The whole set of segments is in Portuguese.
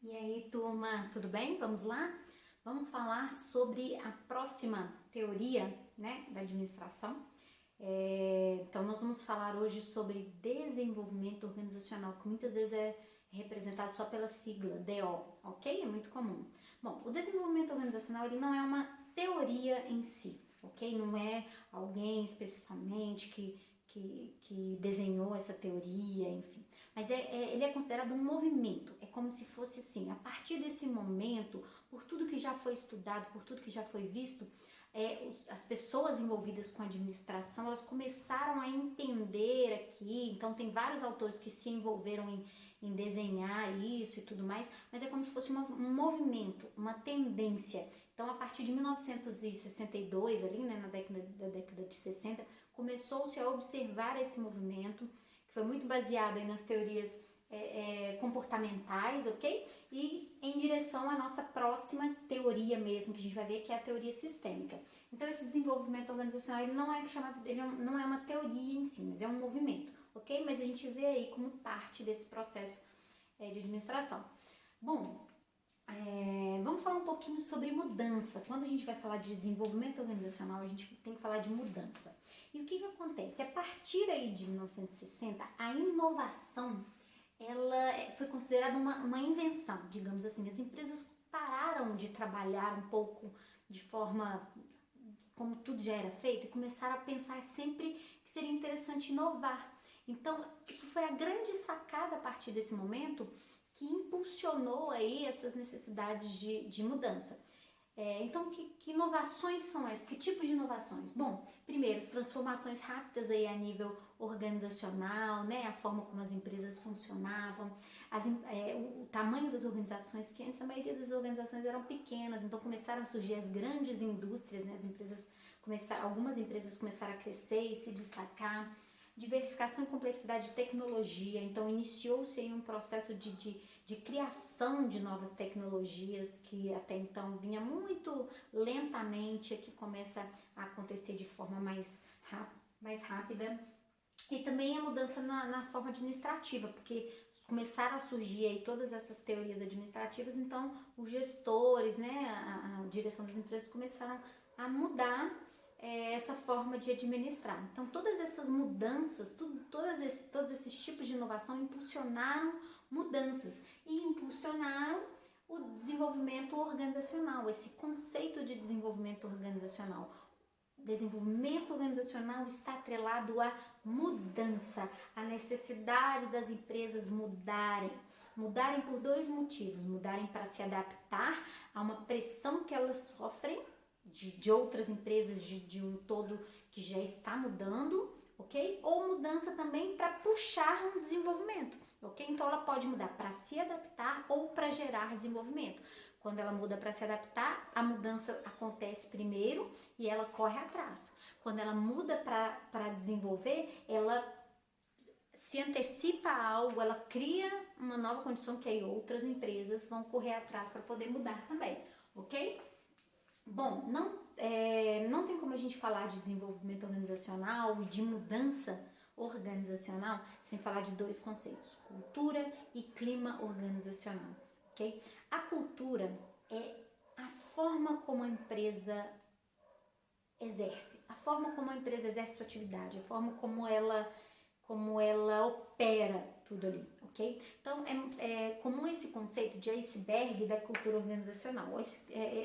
E aí, turma, tudo bem? Vamos lá? Vamos falar sobre a próxima teoria, né, da administração. Então, nós vamos falar hoje sobre desenvolvimento organizacional, que muitas vezes é representado só pela sigla DO, ok? É muito comum. Bom, o desenvolvimento organizacional ele não é uma teoria em si, ok? Não é alguém especificamente que desenhou essa teoria, enfim. Mas ele é considerado um movimento, é como se fosse assim, a partir desse momento, por tudo que já foi estudado, por tudo que já foi visto, as pessoas envolvidas com a administração, elas começaram a entender aqui, então tem vários autores que se envolveram em desenhar isso e tudo mais, mas é como se fosse um movimento, uma tendência. Então, a partir de 1962, ali, né, na década de 60, começou-se a observar esse movimento, que foi muito baseado aí nas teorias comportamentais, ok? E em direção à nossa próxima teoria mesmo, que a gente vai ver, que é a teoria sistêmica. Então, esse desenvolvimento organizacional, ele não é chamado, ele não é uma teoria em si, mas é um movimento, ok? Mas a gente vê aí como parte desse processo de administração. Bom, vamos falar um pouquinho sobre mudança. Quando a gente vai falar de desenvolvimento organizacional, a gente tem que falar de mudança. E o que acontece? A partir aí de 1960, a inovação ela foi considerada uma invenção, digamos assim. As empresas pararam de trabalhar um pouco de forma como tudo já era feito e começaram a pensar sempre que seria interessante inovar. Então, isso foi a grande sacada a partir desse momento que impulsionou aí essas necessidades de mudança. Então, que inovações são essas? Que tipo de inovações? Bom, primeiro, as transformações rápidas aí a nível organizacional, né? A forma como as empresas funcionavam, o tamanho das organizações, que antes a maioria das organizações eram pequenas, então começaram a surgir as grandes indústrias, né? Algumas empresas começaram a crescer e se destacar. Diversificação e complexidade de tecnologia, então iniciou-se aí um processo de criação de novas tecnologias que até então vinha muito lentamente, que começa a acontecer de forma mais rápida. E também a mudança na forma administrativa, porque começaram a surgir aí todas essas teorias administrativas, então os gestores, né, a direção das empresas começaram a mudar essa forma de administrar. Então todas essas mudanças, todos esses tipos de inovação impulsionaram mudanças e impulsionaram o desenvolvimento organizacional, esse conceito de desenvolvimento organizacional. Desenvolvimento organizacional está atrelado à mudança, à necessidade das empresas mudarem por dois motivos: mudarem para se adaptar a uma pressão que elas sofrem de outras empresas, de um todo que já está mudando, ok? Ou mudança também para puxar um desenvolvimento, ok? Então ela pode mudar para se adaptar ou para gerar desenvolvimento. Quando ela muda para se adaptar, a mudança acontece primeiro e ela corre atrás. Quando ela muda para desenvolver, ela se antecipa a algo, ela cria uma nova condição que aí outras empresas vão correr atrás para poder mudar também, ok? Bom, não tem como a gente falar de desenvolvimento organizacional e de mudança organizacional sem falar de dois conceitos: cultura e clima organizacional, ok? A cultura é a forma como a empresa exerce, a forma como a empresa exerce sua atividade, a forma como ela opera tudo ali, ok? Então, é comum esse conceito de iceberg da cultura organizacional.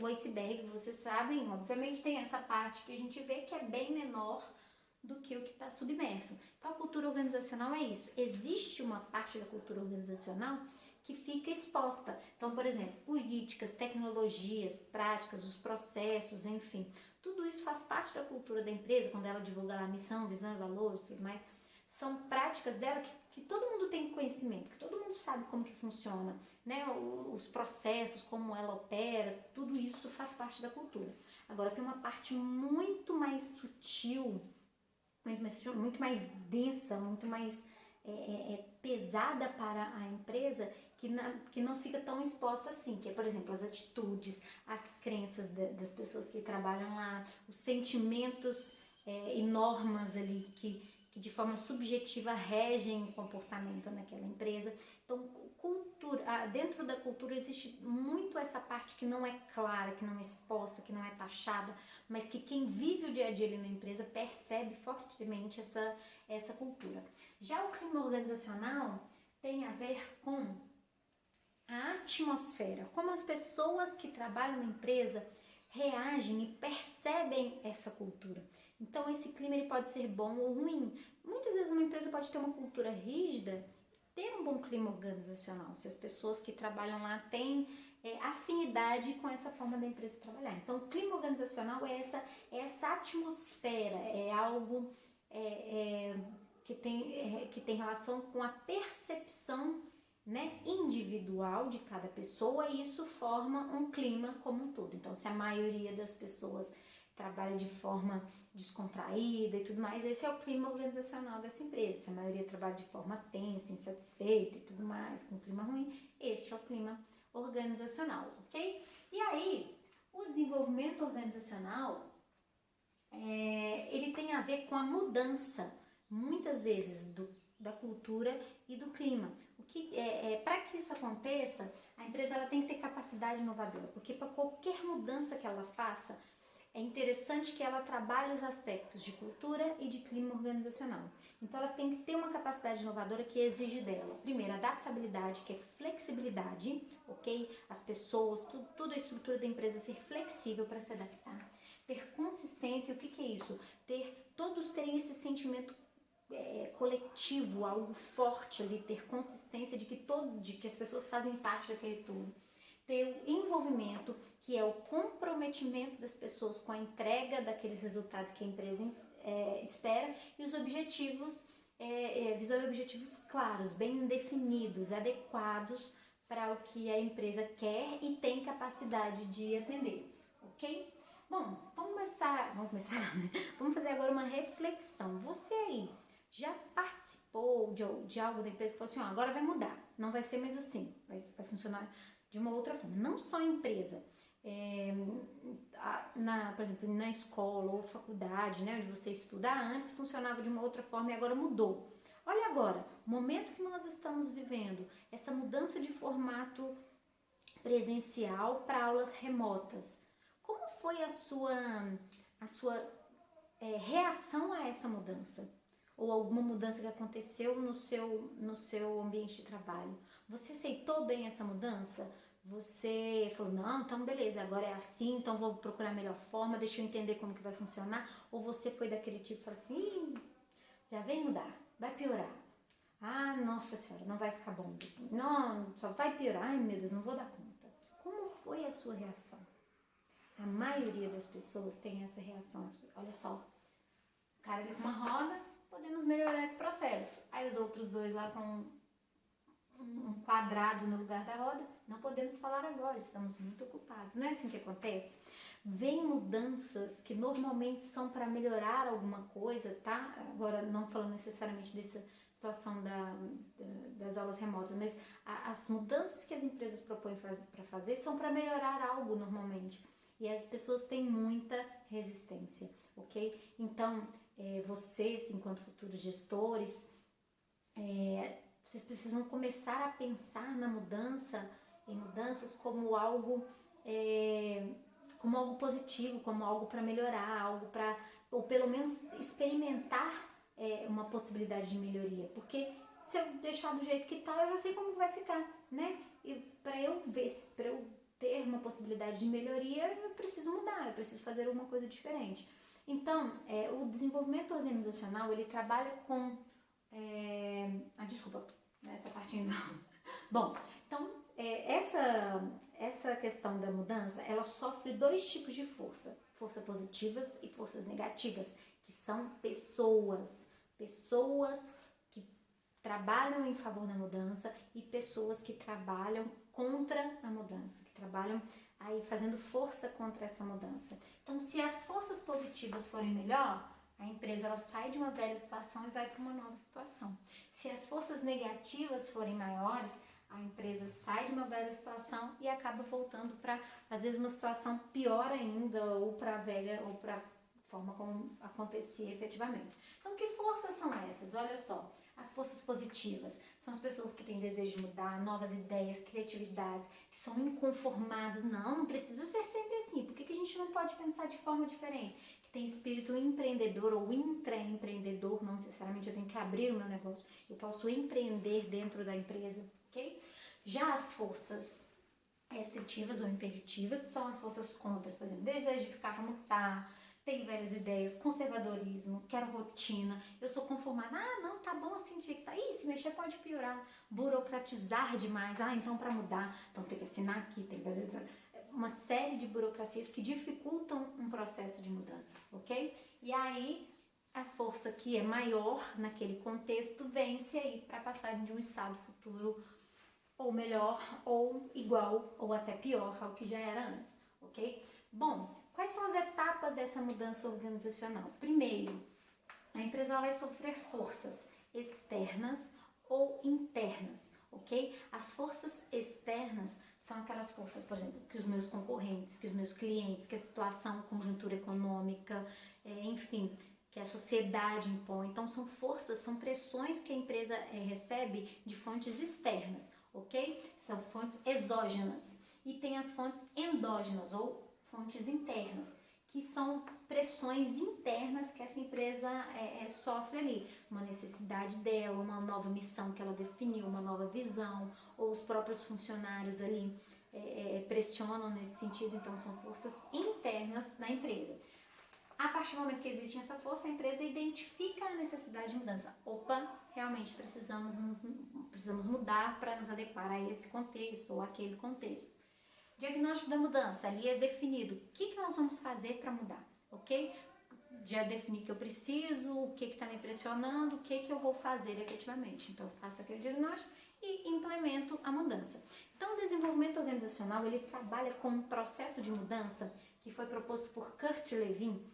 O iceberg, vocês sabem, obviamente tem essa parte que a gente vê que é bem menor do que o que está submerso. Então, a cultura organizacional é isso. Existe uma parte da cultura organizacional que fica exposta. Então, por exemplo, políticas, tecnologias, práticas, os processos, enfim, tudo isso faz parte da cultura da empresa, quando ela divulga a missão, visão e valores e tudo mais. São práticas dela que todo mundo tem conhecimento, que todo mundo sabe como que funciona, né? Os processos, como ela opera, tudo isso faz parte da cultura. Agora tem uma parte muito mais sutil, muito mais densa, muito mais pesada para a empresa, que não fica tão exposta assim, que é, por exemplo, as atitudes, as crenças das pessoas que trabalham lá, os sentimentos e normas ali que de forma subjetiva regem o comportamento naquela empresa. Então, dentro da cultura existe muito essa parte que não é clara, que não é exposta, que não é taxada, mas que quem vive o dia a dia ali na empresa percebe fortemente essa cultura. Já o clima organizacional tem a ver com a atmosfera, como as pessoas que trabalham na empresa reagem e percebem essa cultura. Então esse clima ele pode ser bom ou ruim. Muitas vezes uma empresa pode ter uma cultura rígida, ter um bom clima organizacional, se as pessoas que trabalham lá têm afinidade com essa forma da empresa trabalhar. Então o clima organizacional é essa atmosfera, é algo que tem relação com a percepção, né, individual de cada pessoa, e isso forma um clima como um todo. Então, se a maioria das pessoas trabalha de forma descontraída e tudo mais, esse é o clima organizacional dessa empresa. Se a maioria trabalha de forma tensa, insatisfeita e tudo mais, com um clima ruim, este é o clima organizacional, ok? E aí, o desenvolvimento organizacional, ele tem a ver com a mudança, muitas vezes, da cultura e do clima. Para que isso aconteça, a empresa ela tem que ter capacidade inovadora, porque para qualquer mudança que ela faça, é interessante que ela trabalhe os aspectos de cultura e de clima organizacional. Então ela tem que ter uma capacidade inovadora que exige dela, primeiro, adaptabilidade, que é flexibilidade, ok? As pessoas, tudo a estrutura da empresa ser flexível para se adaptar. Ter consistência, o que é isso? Todos terem esse sentimento coletivo, algo forte ali, ter consistência de que as pessoas fazem parte daquele todo. Ter o envolvimento, que é o comprometimento das pessoas com a entrega daqueles resultados que a empresa espera, e os objetivos, visar objetivos claros, bem definidos, adequados para o que a empresa quer e tem capacidade de atender, ok? Bom, vamos fazer agora uma reflexão. Você aí já participou de algo da empresa que falou assim, agora vai mudar, não vai ser mais assim, vai funcionar de uma outra forma. Não só a empresa, por exemplo, na escola ou faculdade, né, onde você estuda, antes funcionava de uma outra forma e agora mudou. Olha agora, o momento que nós estamos vivendo, essa mudança de formato presencial para aulas remotas. Como foi a sua reação a essa mudança? Ou alguma mudança que aconteceu no seu ambiente de trabalho? Você aceitou bem essa mudança? Você falou, não, então beleza, agora é assim, então vou procurar a melhor forma, deixa eu entender como que vai funcionar? Ou você foi daquele tipo que falou assim, já vem mudar, vai piorar. Ah, nossa senhora, não vai ficar bom. Não, só vai piorar, ai meu Deus, não vou dar conta. Como foi a sua reação? A maioria das pessoas tem essa reação aqui. Olha só, o cara ali com uma roda, podemos melhorar esse processo. Aí os outros dois lá com um quadrado no lugar da roda, não podemos falar agora, estamos muito ocupados. Não é assim que acontece? Vem mudanças que normalmente são para melhorar alguma coisa, tá? Agora, não falando necessariamente dessa situação das aulas remotas, mas as mudanças que as empresas propõem para fazer são para melhorar algo normalmente. E as pessoas têm muita resistência, ok? Então, vocês, enquanto futuros gestores, vocês precisam começar a pensar em mudanças como algo positivo, como algo para melhorar, ou pelo menos experimentar uma possibilidade de melhoria. Porque se eu deixar do jeito que tá, eu já sei como vai ficar, né? E para eu ter uma possibilidade de melhoria, eu preciso mudar, eu preciso fazer alguma coisa diferente. Então, o desenvolvimento organizacional, ele trabalha com... desculpa, essa parte não. Bom, então, essa questão da mudança, ela sofre dois tipos de força positivas e forças negativas, que são pessoas que trabalham em favor da mudança e pessoas que trabalham contra a mudança, que trabalham aí fazendo força contra essa mudança. Então, se as forças positivas forem melhor, a empresa ela sai de uma velha situação e vai para uma nova situação. Se as forças negativas forem maiores, a empresa sai de uma velha situação e acaba voltando para, às vezes, uma situação pior ainda, ou para a velha, ou para a forma como acontecia efetivamente. Então, que forças são essas? Olha só, as forças positivas São as pessoas que têm desejo de mudar, novas ideias, criatividades, que são inconformadas. Não precisa ser sempre assim. Por que a gente não pode pensar de forma diferente? Que tem espírito empreendedor ou intraempreendedor, não necessariamente eu tenho que abrir o meu negócio. Eu posso empreender dentro da empresa, ok? Já as forças restritivas ou impeditivas são as forças contras, por exemplo, desejo de ficar como tá, tenho velhas ideias, conservadorismo, quero rotina, eu sou conformada, não, tá bom assim do jeito que tá, se mexer pode piorar, burocratizar demais, então para mudar, então tem que assinar aqui, tem que fazer uma série de burocracias que dificultam um processo de mudança, ok? E aí a força que é maior naquele contexto vence aí para passar de um estado futuro ou melhor, ou igual, ou até pior ao que já era antes, ok? Bom, quais são as etapas dessa mudança organizacional? Primeiro, a empresa vai sofrer forças externas ou internas, ok? As forças externas são aquelas forças, por exemplo, que os meus concorrentes, que os meus clientes, que a situação, conjuntura econômica, enfim, que a sociedade impõe. Então, são forças, são pressões que a empresa recebe de fontes externas, ok? São fontes exógenas. E tem as fontes endógenas, ou fontes internas, que são pressões internas que essa empresa sofre ali. Uma necessidade dela, uma nova missão que ela definiu, uma nova visão, ou os próprios funcionários ali pressionam nesse sentido. Então, são forças internas da empresa. A partir do momento que existe essa força, a empresa identifica a necessidade de mudança. Opa, realmente precisamos mudar para nos adequar a esse contexto ou aquele contexto. Diagnóstico da mudança, ali é definido o que nós vamos fazer para mudar, ok? Já defini que eu preciso, o que está me pressionando, o que eu vou fazer efetivamente. Então, eu faço aquele diagnóstico e implemento a mudança. Então, o desenvolvimento organizacional, ele trabalha com um processo de mudança que foi proposto por Kurt Lewin,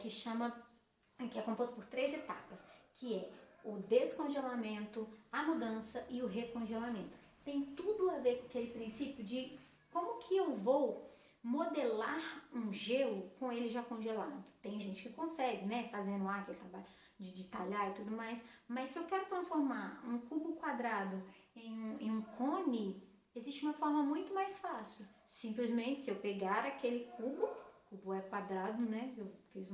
que é composto por 3 etapas, que é o descongelamento, a mudança e o recongelamento. Tem tudo a ver com aquele princípio de como que eu vou modelar um gelo com ele já congelado. Tem gente que consegue, né, fazendo lá aquele trabalho de talhar e tudo mais, mas se eu quero transformar um cubo quadrado em um cone, existe uma forma muito mais fácil. Simplesmente, se eu pegar aquele cubo é quadrado, né, eu fiz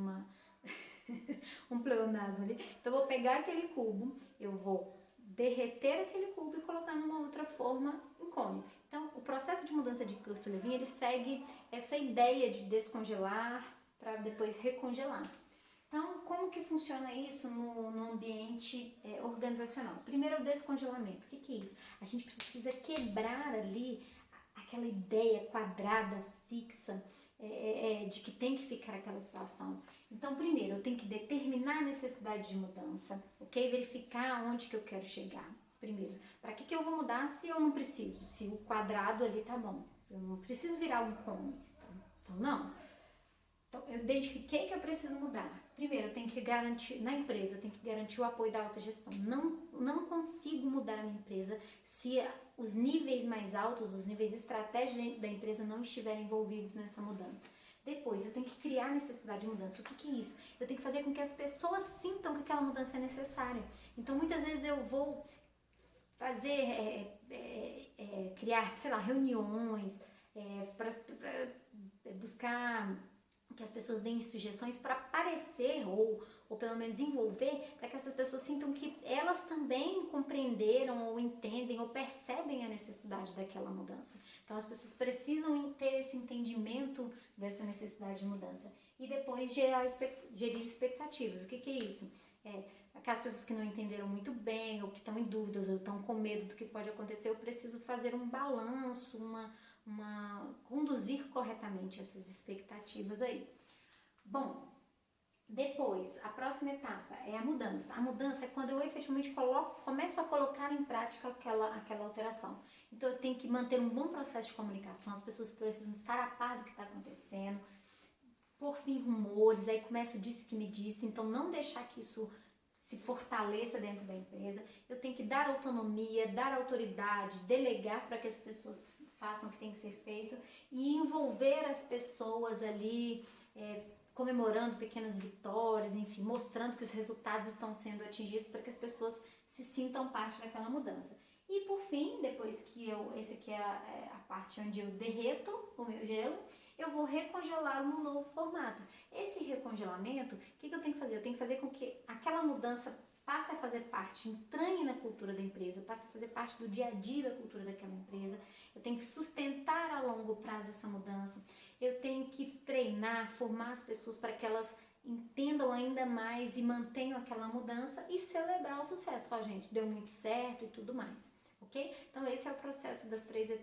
um pleonasmo ali, então eu vou pegar aquele cubo, eu vou derreter aquele cubo e colocar numa outra forma em cone. Então, o processo de mudança de Kurt Lewin, ele segue essa ideia de descongelar para depois recongelar. Então, como que funciona isso no ambiente organizacional? Primeiro, o descongelamento. O que é isso? A gente precisa quebrar ali aquela ideia quadrada, fixa, de que tem que ficar aquela situação. Então, primeiro, eu tenho que determinar a necessidade de mudança, ok? Verificar onde que eu quero chegar. Primeiro, para que eu vou mudar se eu não preciso? Se o quadrado ali tá bom, eu não preciso virar um cone. Então não. Então, eu identifiquei que eu preciso mudar. Primeiro, eu tenho que garantir, na empresa, eu tenho que garantir o apoio da autogestão. Não consigo mudar a minha empresa se os níveis mais altos, os níveis estratégicos da empresa não estiverem envolvidos nessa mudança. Depois, eu tenho que criar necessidade de mudança. O que é isso? Eu tenho que fazer com que as pessoas sintam que aquela mudança é necessária. Então, muitas vezes eu vou fazer, criar, sei lá, reuniões, para buscar que as pessoas deem sugestões para aparecer ou pelo menos envolver, para que essas pessoas sintam que elas também compreenderam ou entendem ou percebem a necessidade daquela mudança. Então as pessoas precisam ter esse entendimento dessa necessidade de mudança. E depois gerir expectativas. O que é isso? Aquelas pessoas que não entenderam muito bem, ou que estão em dúvidas, ou estão com medo do que pode acontecer, eu preciso fazer um balanço, conduzir corretamente essas expectativas aí. Bom, depois, a próxima etapa é a mudança. A mudança é quando eu efetivamente começo a colocar em prática aquela alteração. Então, eu tenho que manter um bom processo de comunicação, as pessoas precisam estar a par do que está acontecendo, por fim, rumores, aí começa o disse que me disse, então não deixar que isso se fortaleça dentro da empresa. Eu tenho que dar autonomia, dar autoridade, delegar para que as pessoas façam o que tem que ser feito e envolver as pessoas ali, comemorando pequenas vitórias, enfim, mostrando que os resultados estão sendo atingidos para que as pessoas se sintam parte daquela mudança. E por fim, depois que esse aqui é a parte onde eu derreto o meu gelo, eu vou recongelar num novo formato. Esse recongelamento, o que eu tenho que fazer? Eu tenho que fazer com que aquela mudança passe a fazer parte, entranhe na cultura da empresa, passe a fazer parte do dia a dia da cultura daquela empresa. Eu tenho que sustentar a longo prazo essa mudança. Eu tenho que treinar, formar as pessoas para que elas entendam ainda mais e mantenham aquela mudança e celebrar o sucesso. Ó, gente, deu muito certo e tudo mais. Ok? Então esse é o processo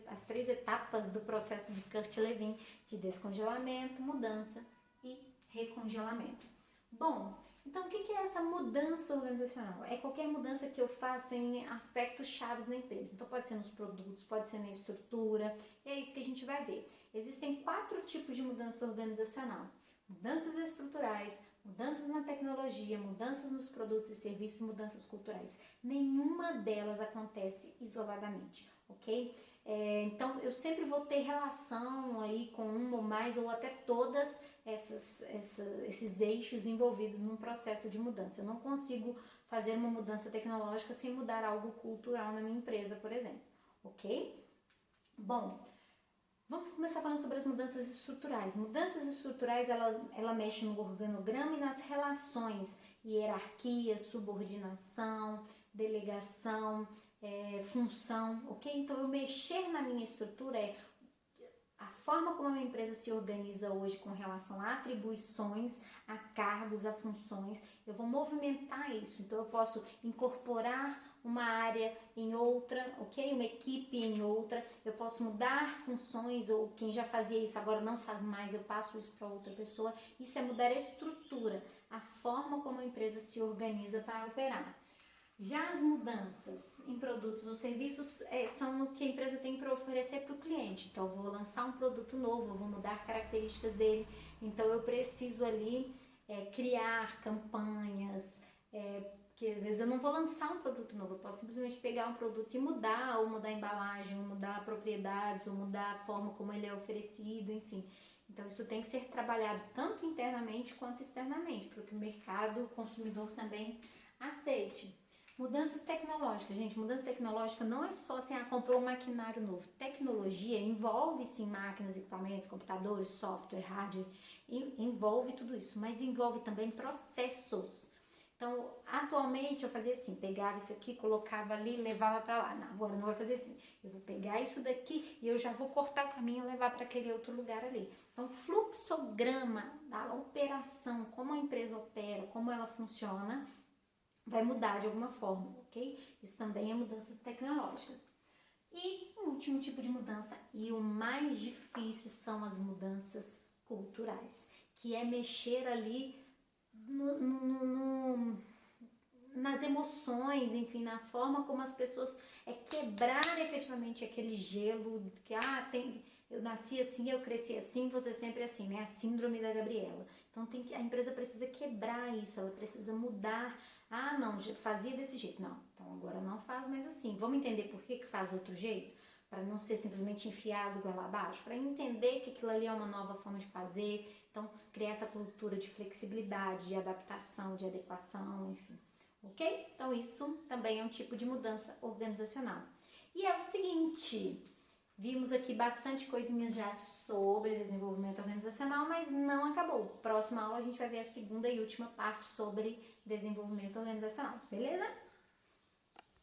as três etapas do processo de Kurt-Lewin, de descongelamento, mudança e recongelamento. Bom, então o que é essa mudança organizacional? É qualquer mudança que eu faça em aspectos chaves na empresa. Então pode ser nos produtos, pode ser na estrutura, e é isso que a gente vai ver. Existem 4 tipos de mudança organizacional: mudanças estruturais, mudanças na tecnologia, mudanças nos produtos e serviços, mudanças culturais. Nenhuma delas acontece isoladamente, ok? Então eu sempre vou ter relação aí com uma ou mais ou até todas esses eixos envolvidos num processo de mudança. Eu não consigo fazer uma mudança tecnológica sem mudar algo cultural na minha empresa, por exemplo, ok? Bom, vamos começar falando sobre as mudanças estruturais. Mudanças estruturais, ela mexe no organograma e nas relações, hierarquia, subordinação, delegação, função, ok? Então, eu mexer na minha estrutura é a forma como a minha empresa se organiza hoje com relação a atribuições, a cargos, a funções. Eu vou movimentar isso, então eu posso incorporar uma área em outra, ok? Uma equipe em outra. Eu posso mudar funções, ou quem já fazia isso agora não faz mais, eu passo isso para outra pessoa. Isso é mudar a estrutura, a forma como a empresa se organiza para operar. Já as mudanças em produtos ou serviços são o que a empresa tem para oferecer para o cliente. Então, eu vou lançar um produto novo, eu vou mudar características dele. Então, eu preciso ali criar campanhas, que às vezes eu não vou lançar um produto novo, eu posso simplesmente pegar um produto e mudar, ou mudar a embalagem, ou mudar propriedades, ou mudar a forma como ele é oferecido, enfim. Então, isso tem que ser trabalhado tanto internamente quanto externamente, para que o mercado, o consumidor também aceite. Mudanças tecnológicas, gente, mudança tecnológica não é só assim, comprou um maquinário novo. Tecnologia envolve sim máquinas, equipamentos, computadores, software, hardware, envolve tudo isso, mas envolve também processos. Então, atualmente eu fazia assim, pegava isso aqui, colocava ali, levava para lá. Não, agora não vai fazer assim. Eu vou pegar isso daqui e eu já vou cortar o caminho e levar para aquele outro lugar ali. Então, fluxograma da operação, como a empresa opera, como ela funciona, vai mudar de alguma forma, ok? Isso também é mudanças tecnológicas. E o último tipo de mudança, e o mais difícil, são as mudanças culturais, que é mexer ali nas emoções, enfim, na forma como as pessoas quebrar efetivamente aquele gelo que eu nasci assim, eu cresci assim, você sempre assim, né? A síndrome da Gabriela. Então a empresa precisa quebrar isso, ela precisa mudar. Ah, não, fazia desse jeito. Não, então agora não faz mais assim. Vamos entender por que faz outro jeito? Para não ser simplesmente enfiado goela abaixo, para entender que aquilo ali é uma nova forma de fazer. Então, criar essa cultura de flexibilidade, de adaptação, de adequação, enfim. Ok? Então, isso também é um tipo de mudança organizacional. E é o seguinte, vimos aqui bastante coisinhas já sobre desenvolvimento organizacional, mas não acabou. Próxima aula a gente vai ver a segunda e última parte sobre desenvolvimento organizacional, beleza?